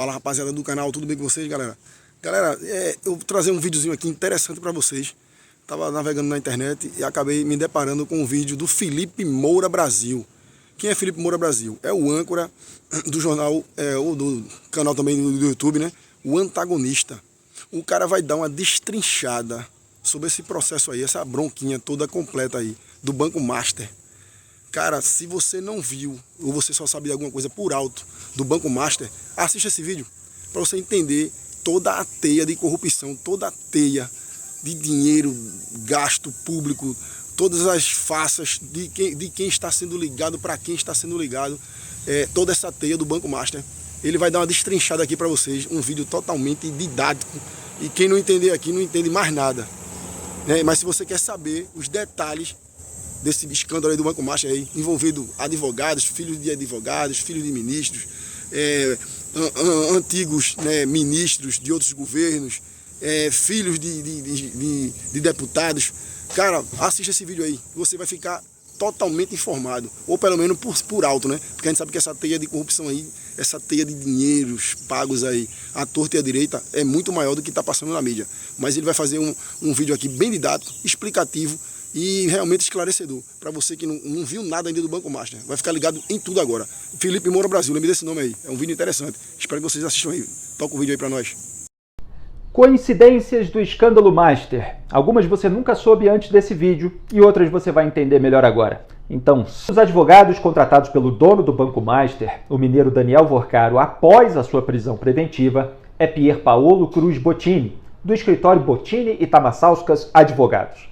Fala, rapaziada do canal, tudo bem com vocês, galera? Galera, eu vou trazer um videozinho aqui interessante para vocês. Tava navegando na internet e acabei me deparando com um vídeo do Felipe Moura Brasil. Quem é Felipe Moura Brasil? É o âncora do jornal, ou do canal também do YouTube, né? O Antagonista. O cara vai dar uma destrinchada sobre esse processo aí, essa bronquinha toda completa aí, do Banco Master. Cara, se você não viu, ou você só sabe de alguma coisa por alto do Banco Master, assista esse vídeo para você entender toda a teia de corrupção, toda a teia de dinheiro, gasto público, todas as faças de quem está sendo ligado, para quem está sendo ligado, toda essa teia do Banco Master. Ele vai dar uma destrinchada aqui para vocês, um vídeo totalmente didático, e quem não entender aqui não entende mais nada, né? Mas se você quer saber os detalhes desse escândalo aí do Banco Master aí, envolvendo advogados, filhos de advogados, filhos de ministros, antigos, né, ministros de outros governos, filhos de deputados, cara, assista esse vídeo aí, você vai ficar totalmente informado, ou pelo menos por alto, né? Porque a gente sabe que essa teia de corrupção aí, essa teia de dinheiros pagos aí, à torta e à direita, é muito maior do que está passando na mídia. Mas ele vai fazer um vídeo aqui bem didático, explicativo, e realmente esclarecedor, para você que não viu nada ainda do Banco Master. Vai ficar ligado em tudo agora. Felipe Moura Brasil, lembre desse nome aí. É um vídeo interessante. Espero que vocês assistam aí. Toca o vídeo aí para nós. Coincidências do escândalo Master. Algumas você nunca soube antes desse vídeo e outras você vai entender melhor agora. Então, os advogados contratados pelo dono do Banco Master, o mineiro Daniel Vorcaro, após a sua prisão preventiva, é Pier Paolo Cruz Bottini, do escritório Bottini e Tamassauskas Advogados.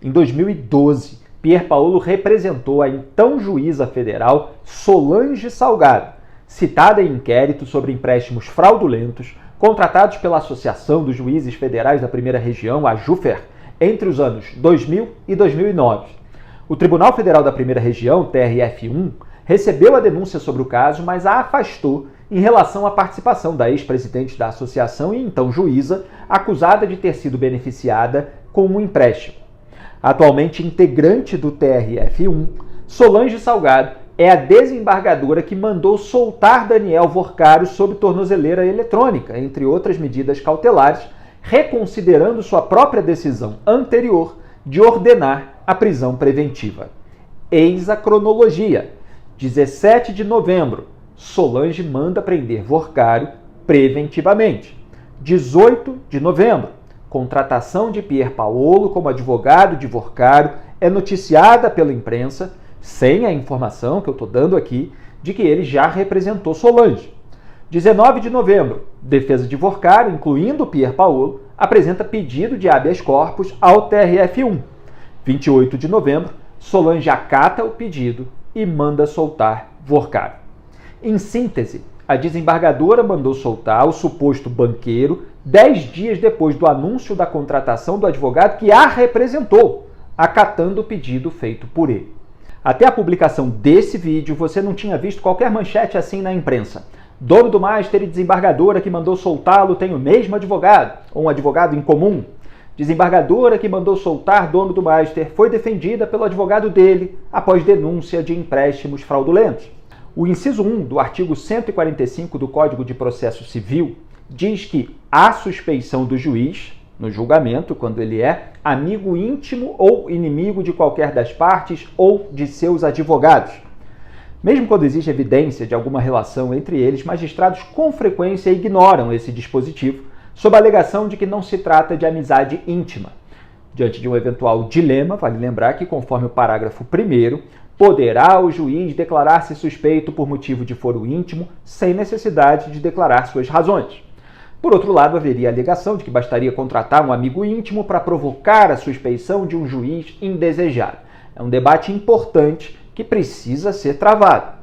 Em 2012, Pier Paolo representou a então juíza federal Solange Salgado, citada em inquérito sobre empréstimos fraudulentos contratados pela Associação dos Juízes Federais da Primeira Região, a JUFER, entre os anos 2000 e 2009. O Tribunal Federal da Primeira Região, TRF1, recebeu a denúncia sobre o caso, mas a afastou em relação à participação da ex-presidente da associação e então juíza, acusada de ter sido beneficiada com um empréstimo. Atualmente integrante do TRF1, Solange Salgado é a desembargadora que mandou soltar Daniel Vorcaro sob tornozeleira eletrônica, entre outras medidas cautelares, reconsiderando sua própria decisão anterior de ordenar a prisão preventiva. Eis a cronologia. 17 de novembro, Solange manda prender Vorcaro preventivamente. 18 de novembro, contratação de Pier Paolo como advogado de Vorcaro é noticiada pela imprensa, sem a informação que eu estou dando aqui, de que ele já representou Solange. 19 de novembro, defesa de Vorcaro, incluindo Pier Paolo, apresenta pedido de habeas corpus ao TRF1. 28 de novembro, Solange acata o pedido e manda soltar Vorcaro. Em síntese, a desembargadora mandou soltar o suposto banqueiro 10 dias depois do anúncio da contratação do advogado que a representou, acatando o pedido feito por ele. Até a publicação desse vídeo, você não tinha visto qualquer manchete assim na imprensa. Dono do Master e desembargadora que mandou soltá-lo tem o mesmo advogado, ou um advogado em comum. Desembargadora que mandou soltar dono do Master foi defendida pelo advogado dele após denúncia de empréstimos fraudulentos. O inciso 1 do artigo 145 do Código de Processo Civil diz que há suspeição do juiz, no julgamento, quando ele é amigo íntimo ou inimigo de qualquer das partes ou de seus advogados. Mesmo quando existe evidência de alguma relação entre eles, magistrados com frequência ignoram esse dispositivo, sob a alegação de que não se trata de amizade íntima. Diante de um eventual dilema, vale lembrar que, conforme o parágrafo 1º, poderá o juiz declarar-se suspeito por motivo de foro íntimo, sem necessidade de declarar suas razões. Por outro lado, haveria a alegação de que bastaria contratar um amigo íntimo para provocar a suspeição de um juiz indesejado. É um debate importante que precisa ser travado.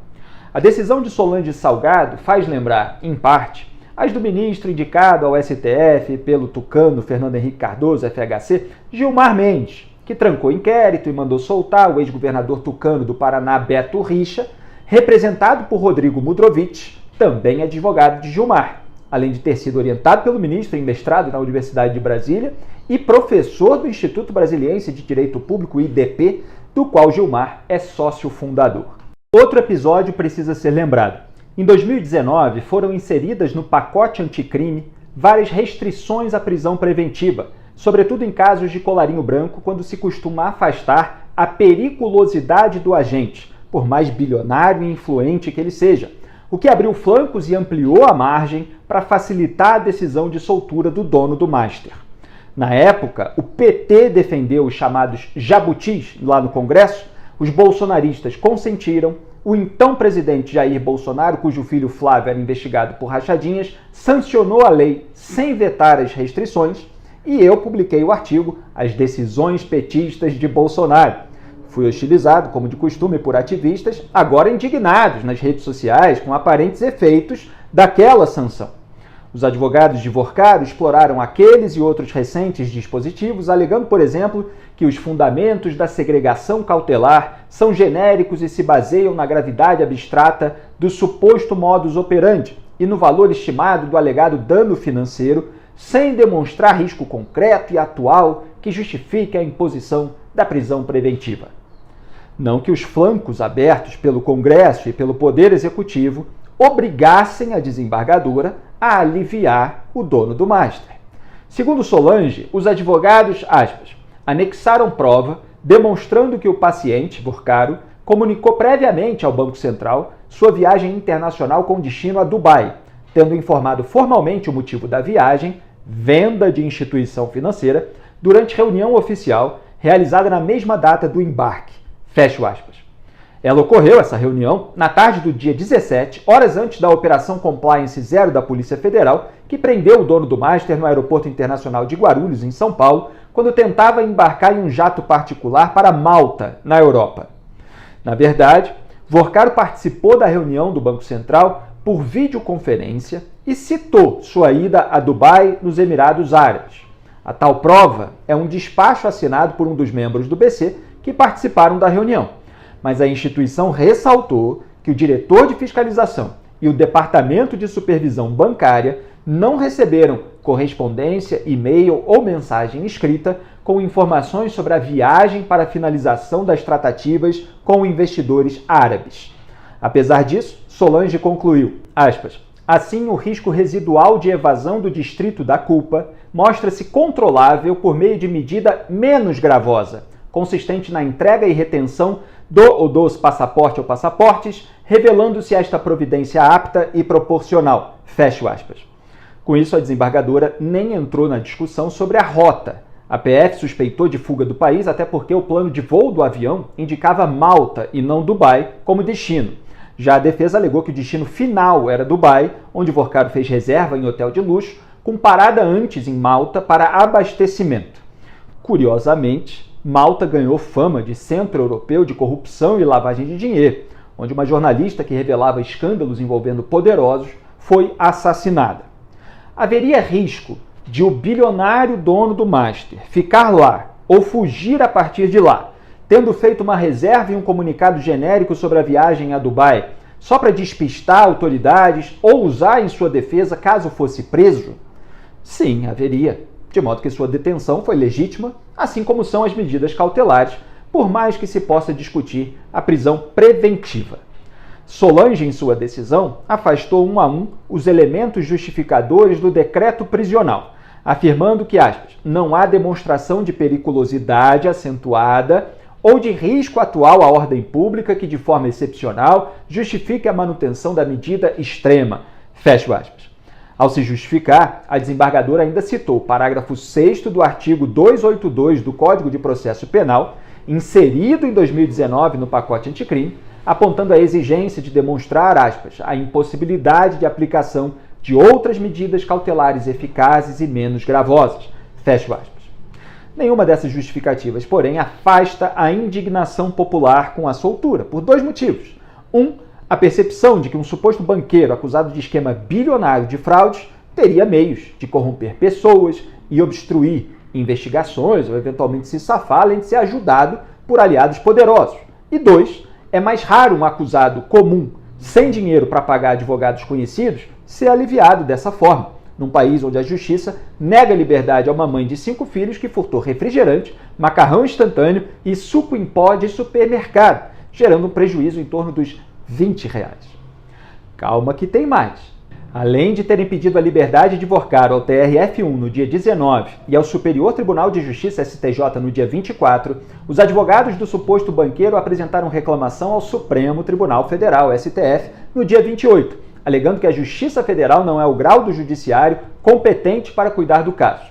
A decisão de Solange Salgado faz lembrar, em parte, as do ministro indicado ao STF pelo tucano Fernando Henrique Cardoso, FHC, Gilmar Mendes, que trancou inquérito e mandou soltar o ex-governador tucano do Paraná, Beto Richa, representado por Rodrigo Mudrovich, também advogado de Gilmar, além de ter sido orientado pelo ministro em mestrado na Universidade de Brasília e professor do Instituto Brasiliense de Direito Público, IDP, do qual Gilmar é sócio fundador. Outro episódio precisa ser lembrado. Em 2019, foram inseridas no pacote anticrime várias restrições à prisão preventiva, sobretudo em casos de colarinho branco, quando se costuma afastar a periculosidade do agente, por mais bilionário e influente que ele seja, o que abriu flancos e ampliou a margem para facilitar a decisão de soltura do dono do Master. Na época, o PT defendeu os chamados jabutis lá no Congresso, os bolsonaristas consentiram, o então presidente Jair Bolsonaro, cujo filho Flávio era investigado por rachadinhas, sancionou a lei sem vetar as restrições e eu publiquei o artigo As Decisões Petistas de Bolsonaro. Fui hostilizado, como de costume, por ativistas, agora indignados nas redes sociais com aparentes efeitos daquela sanção. Os advogados de Vorcaro exploraram aqueles e outros recentes dispositivos, alegando, por exemplo, que os fundamentos da segregação cautelar são genéricos e se baseiam na gravidade abstrata do suposto modus operandi e no valor estimado do alegado dano financeiro, sem demonstrar risco concreto e atual que justifique a imposição da prisão preventiva. Não que os flancos abertos pelo Congresso e pelo Poder Executivo obrigassem a desembargadora a aliviar o dono do Master. Segundo Solange, os advogados, anexaram prova demonstrando que o paciente, Vorcaro, comunicou previamente ao Banco Central sua viagem internacional com destino a Dubai, tendo informado formalmente o motivo da viagem, venda de instituição financeira, durante reunião oficial realizada na mesma data do embarque. Fecho aspas. Ela ocorreu, essa reunião, na tarde do dia 17, horas antes da Operação Compliance Zero da Polícia Federal, que prendeu o dono do Master no Aeroporto Internacional de Guarulhos, em São Paulo, quando tentava embarcar em um jato particular para Malta, na Europa. Na verdade, Vorcaro participou da reunião do Banco Central por videoconferência e citou sua ida a Dubai, nos Emirados Árabes. A tal prova é um despacho assinado por um dos membros do BC que participaram da reunião, mas a instituição ressaltou que o diretor de fiscalização e o departamento de supervisão bancária não receberam correspondência, e-mail ou mensagem escrita com informações sobre a viagem para a finalização das tratativas com investidores árabes. Apesar disso, Solange concluiu, assim o risco residual de evasão do distrito da culpa mostra-se controlável por meio de medida menos gravosa, consistente na entrega e retenção do ou dos passaporte ou passaportes, revelando-se esta providência apta e proporcional. Fecho aspas. Com isso, a desembargadora nem entrou na discussão sobre a rota. A PF suspeitou de fuga do país, até porque o plano de voo do avião indicava Malta e não Dubai como destino. Já a defesa alegou que o destino final era Dubai, onde Vorcaro fez reserva em hotel de luxo, com parada antes em Malta para abastecimento. Curiosamente, Malta ganhou fama de centro europeu de corrupção e lavagem de dinheiro, onde uma jornalista que revelava escândalos envolvendo poderosos foi assassinada. Haveria risco de o bilionário dono do Master ficar lá ou fugir a partir de lá, tendo feito uma reserva e um comunicado genérico sobre a viagem a Dubai, só para despistar autoridades ou usar em sua defesa caso fosse preso? Sim, haveria. De modo que sua detenção foi legítima, assim como são as medidas cautelares, por mais que se possa discutir a prisão preventiva. Solange, em sua decisão, afastou um a um os elementos justificadores do decreto prisional, afirmando que, não há demonstração de periculosidade acentuada ou de risco atual à ordem pública que, de forma excepcional, justifique a manutenção da medida extrema. Fecho aspas. Ao se justificar, a desembargadora ainda citou o parágrafo 6º do artigo 282 do Código de Processo Penal, inserido em 2019 no pacote anticrime, apontando a exigência de demonstrar, a impossibilidade de aplicação de outras medidas cautelares eficazes e menos gravosas. Fecho aspas. Nenhuma dessas justificativas, porém, afasta a indignação popular com a soltura, por dois motivos. A percepção de que um suposto banqueiro acusado de esquema bilionário de fraudes teria meios de corromper pessoas e obstruir investigações ou eventualmente se safar, além de ser ajudado por aliados poderosos. E 2, é mais raro um acusado comum, sem dinheiro para pagar advogados conhecidos, ser aliviado dessa forma, num país onde a justiça nega liberdade a uma mãe de 5 filhos que furtou refrigerante, macarrão instantâneo e suco em pó de supermercado, gerando um prejuízo em torno dos R$20. Calma que tem mais. Além de terem pedido a liberdade de Vorcaro ao TRF1 no dia 19 e ao Superior Tribunal de Justiça STJ no dia 24, os advogados do suposto banqueiro apresentaram reclamação ao Supremo Tribunal Federal, STF, no dia 28, alegando que a Justiça Federal não é o grau do judiciário competente para cuidar do caso.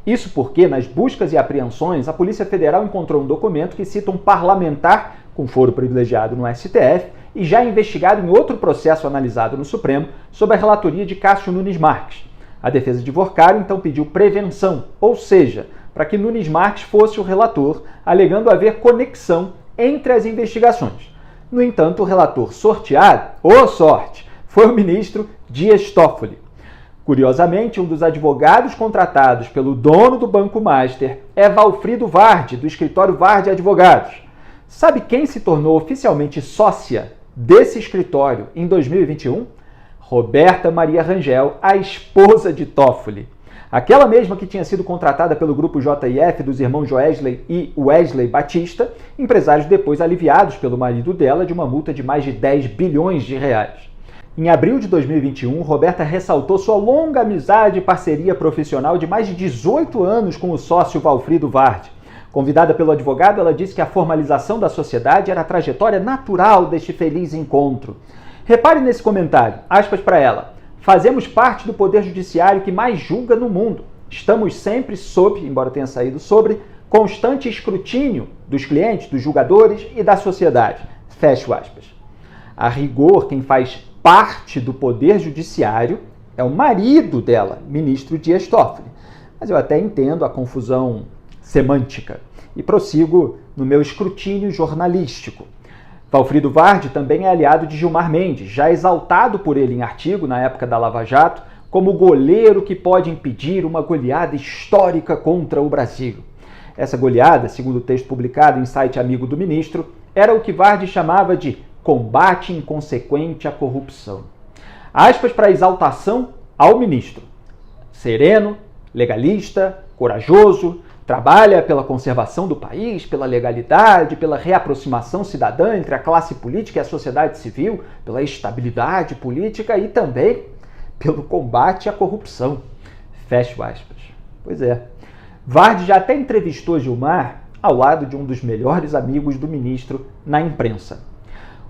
Isso porque, nas buscas e apreensões, a Polícia Federal encontrou um documento que cita um parlamentar com foro privilegiado no STF e já investigado em outro processo analisado no Supremo sob a relatoria de Cássio Nunes Marques. A defesa de Vorcaro então pediu prevenção, ou seja, para que Nunes Marques fosse o relator, alegando haver conexão entre as investigações. No entanto, o relator sorteado, ô sorte, foi o ministro Dias Toffoli. Curiosamente, um dos advogados contratados pelo dono do Banco Master é Valfrido Vardi, do escritório Vardi Advogados. Sabe quem se tornou oficialmente sócia desse escritório em 2021? Roberta Maria Rangel, a esposa de Toffoli. Aquela mesma que tinha sido contratada pelo grupo JIF dos irmãos Joesley e Wesley Batista, empresários depois aliviados pelo marido dela de uma multa de mais de 10 bilhões de reais. Em abril de 2021, Roberta ressaltou sua longa amizade e parceria profissional de mais de 18 anos com o sócio Valfrido Vardi. Convidada pelo advogado, ela disse que a formalização da sociedade era a trajetória natural deste feliz encontro. Repare nesse comentário, aspas para ela: fazemos parte do poder judiciário que mais julga no mundo. Estamos sempre sob, embora tenha saído sobre, constante escrutínio dos clientes, dos julgadores e da sociedade. Fecho aspas. A rigor, quem faz parte do poder judiciário é o marido dela, ministro Dias Toffoli. Mas eu até entendo a confusão semântica e prossigo no meu escrutínio jornalístico. Valfrido Vardi também é aliado de Gilmar Mendes, já exaltado por ele em artigo na época da Lava Jato como o goleiro que pode impedir uma goleada histórica contra o Brasil. Essa goleada, segundo o texto publicado em site amigo do ministro, era o que Vardi chamava de combate inconsequente à corrupção. Aspas para a exaltação ao ministro. Sereno, legalista, corajoso, trabalha pela conservação do país, pela legalidade, pela reaproximação cidadã entre a classe política e a sociedade civil, pela estabilidade política e também pelo combate à corrupção. Fecho aspas. Pois é. Vardi já até entrevistou Gilmar ao lado de um dos melhores amigos do ministro na imprensa.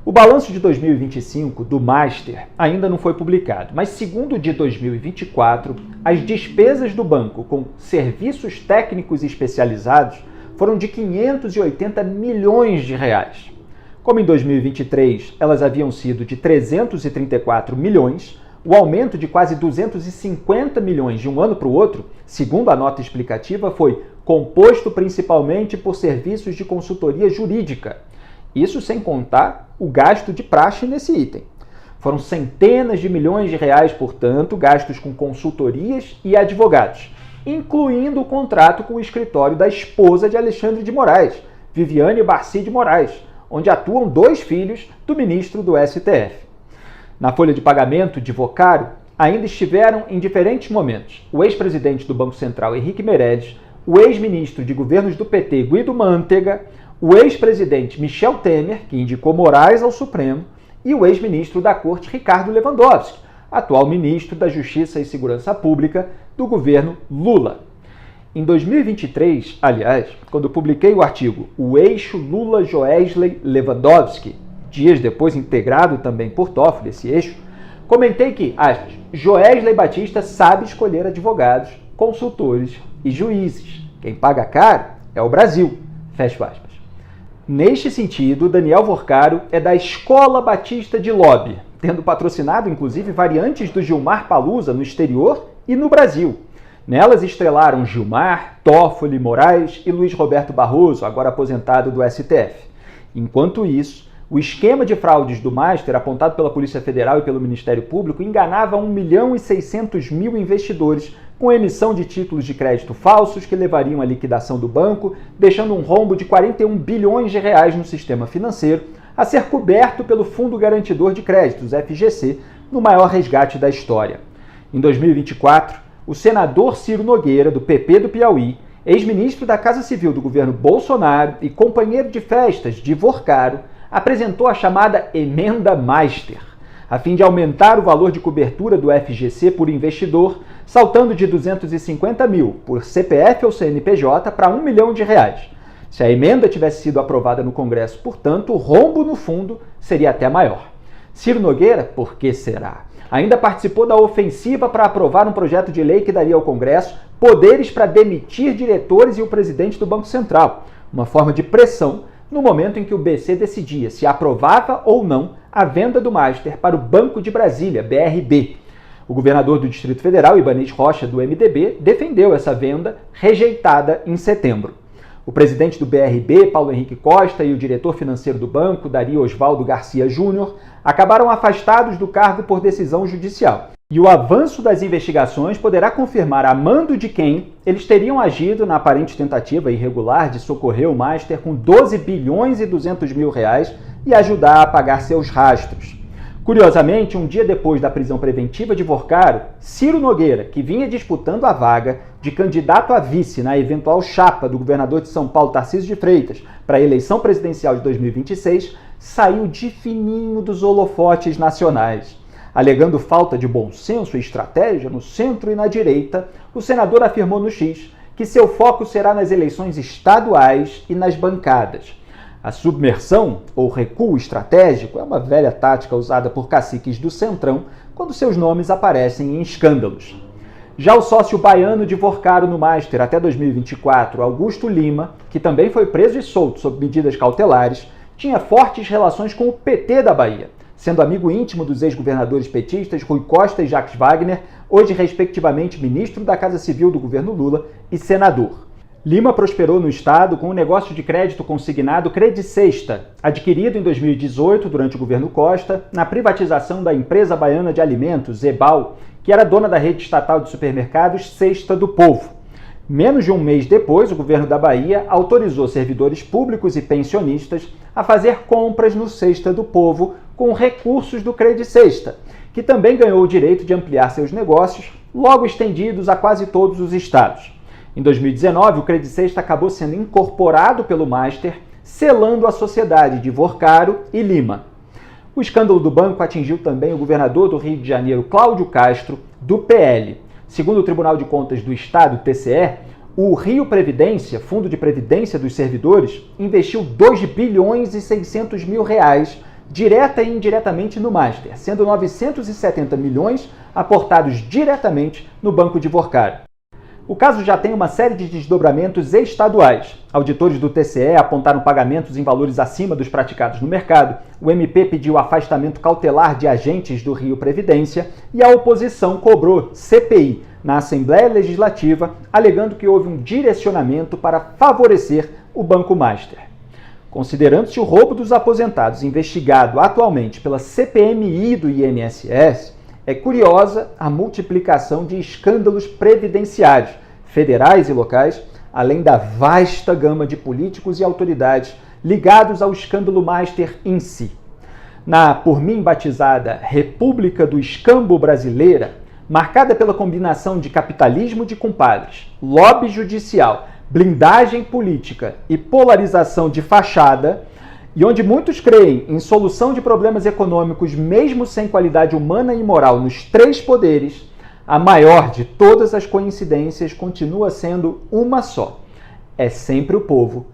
O balanço de 2025 do Master ainda não foi publicado, mas segundo o de 2024, as despesas do banco com serviços técnicos especializados foram de 580 milhões de reais. Como em 2023 elas haviam sido de 334 milhões, o aumento de quase 250 milhões de um ano para o outro, segundo a nota explicativa, foi composto principalmente por serviços de consultoria jurídica. Isso sem contar o gasto de praxe nesse item. Foram centenas de milhões de reais, portanto, gastos com consultorias e advogados, incluindo o contrato com o escritório da esposa de Alexandre de Moraes, Viviane Barci de Moraes, onde atuam 2 filhos do ministro do STF. Na folha de pagamento de Vorcaro, ainda estiveram em diferentes momentos o ex-presidente do Banco Central, Henrique Meirelles, o ex-ministro de governos do PT, Guido Mantega, o ex-presidente Michel Temer, que indicou Moraes ao Supremo, e o ex-ministro da Corte, Ricardo Lewandowski, atual ministro da Justiça e Segurança Pública do governo Lula. Em 2023, aliás, quando publiquei o artigo O Eixo Lula-Joesley-Lewandowski, dias depois integrado também por Toffoli, esse eixo, comentei que, aspas, Joesley Batista sabe escolher advogados, consultores e juízes. Quem paga caro é o Brasil. Fecho aspas. Neste sentido, Daniel Vorcaro é da Escola Batista de Lobby, tendo patrocinado inclusive variantes do Gilmar Palusa no exterior e no Brasil. Nelas estrelaram Gilmar, Toffoli, Moraes e Luiz Roberto Barroso, agora aposentado do STF. Enquanto isso, o esquema de fraudes do Master, apontado pela Polícia Federal e pelo Ministério Público, enganava 1.600.000 investidores com emissão de títulos de crédito falsos que levariam à liquidação do banco, deixando um rombo de 41 bilhões de reais no sistema financeiro, a ser coberto pelo Fundo Garantidor de Créditos, FGC, no maior resgate da história. Em 2024, o senador Ciro Nogueira, do PP do Piauí, ex-ministro da Casa Civil do governo Bolsonaro e companheiro de festas de Vorcaro, apresentou a chamada Emenda Master. a fim de aumentar o valor de cobertura do FGC por investidor, saltando de 250 mil por CPF ou CNPJ para R$1 milhão. Se a emenda tivesse sido aprovada no Congresso, portanto, o rombo no fundo seria até maior. Ciro Nogueira, por que será? Ainda participou da ofensiva para aprovar um projeto de lei que daria ao Congresso poderes para demitir diretores e o presidente do Banco Central, uma forma de pressão no momento em que o BC decidia se aprovava ou não a venda do Master para o Banco de Brasília, BRB. O governador do Distrito Federal, Ibanez Rocha, do MDB, defendeu essa venda, rejeitada em setembro. O presidente do BRB, Paulo Henrique Costa, e o diretor financeiro do banco, Dario Osvaldo Garcia Júnior, acabaram afastados do cargo por decisão judicial. E o avanço das investigações poderá confirmar a mando de quem eles teriam agido na aparente tentativa irregular de socorrer o Master com 12 bilhões e 200 mil reais e ajudar a apagar seus rastros. Curiosamente, um dia depois da prisão preventiva de Vorcaro, Ciro Nogueira, que vinha disputando a vaga de candidato a vice na eventual chapa do governador de São Paulo, Tarcísio de Freitas, para a eleição presidencial de 2026, saiu de fininho dos holofotes nacionais. Alegando falta de bom senso e estratégia no centro e na direita, o senador afirmou no X que seu foco será nas eleições estaduais e nas bancadas. A submersão, ou recuo estratégico, é uma velha tática usada por caciques do Centrão quando seus nomes aparecem em escândalos. Já o sócio baiano de Vorcaro no Master até 2024, Augusto Lima, que também foi preso e solto sob medidas cautelares, tinha fortes relações com o PT da Bahia, sendo amigo íntimo dos ex-governadores petistas Rui Costa e Jacques Wagner, hoje respectivamente ministro da Casa Civil do governo Lula e senador. Lima prosperou no estado com um negócio de crédito consignado Credicesta, adquirido em 2018 durante o governo Costa, na privatização da empresa baiana de alimentos, EBAL, que era dona da rede estatal de supermercados Cesta do Povo. Menos de um mês depois, o governo da Bahia autorizou servidores públicos e pensionistas a fazer compras no Cesta do Povo com recursos do Credicesta, que também ganhou o direito de ampliar seus negócios, logo estendidos a quase todos os estados. Em 2019, o Credicesta acabou sendo incorporado pelo Master, selando a sociedade de Vorcaro e Lima. O escândalo do banco atingiu também o governador do Rio de Janeiro, Cláudio Castro, do PL. Segundo o Tribunal de Contas do Estado, TCE, o Rio Previdência, Fundo de Previdência dos Servidores, investiu 2 bilhões e 600 mil reais direta e indiretamente no Master, sendo 970 milhões aportados diretamente no Banco de Vorcaro. O caso já tem uma série de desdobramentos estaduais. Auditores do TCE apontaram pagamentos em valores acima dos praticados no mercado, o MP pediu afastamento cautelar de agentes do Rio Previdência e a oposição cobrou CPI na Assembleia Legislativa, alegando que houve um direcionamento para favorecer o Banco Master. Considerando-se o roubo dos aposentados investigado atualmente pela CPMI do INSS, é curiosa a multiplicação de escândalos previdenciários, federais e locais, além da vasta gama de políticos e autoridades ligados ao escândalo Master em si. Na, por mim batizada, República do Escambo Brasileira, marcada pela combinação de capitalismo de compadres, lobby judicial, blindagem política e polarização de fachada, e onde muitos creem em solução de problemas econômicos mesmo sem qualidade humana e moral nos três poderes, a maior de todas as coincidências continua sendo uma só. É sempre o povo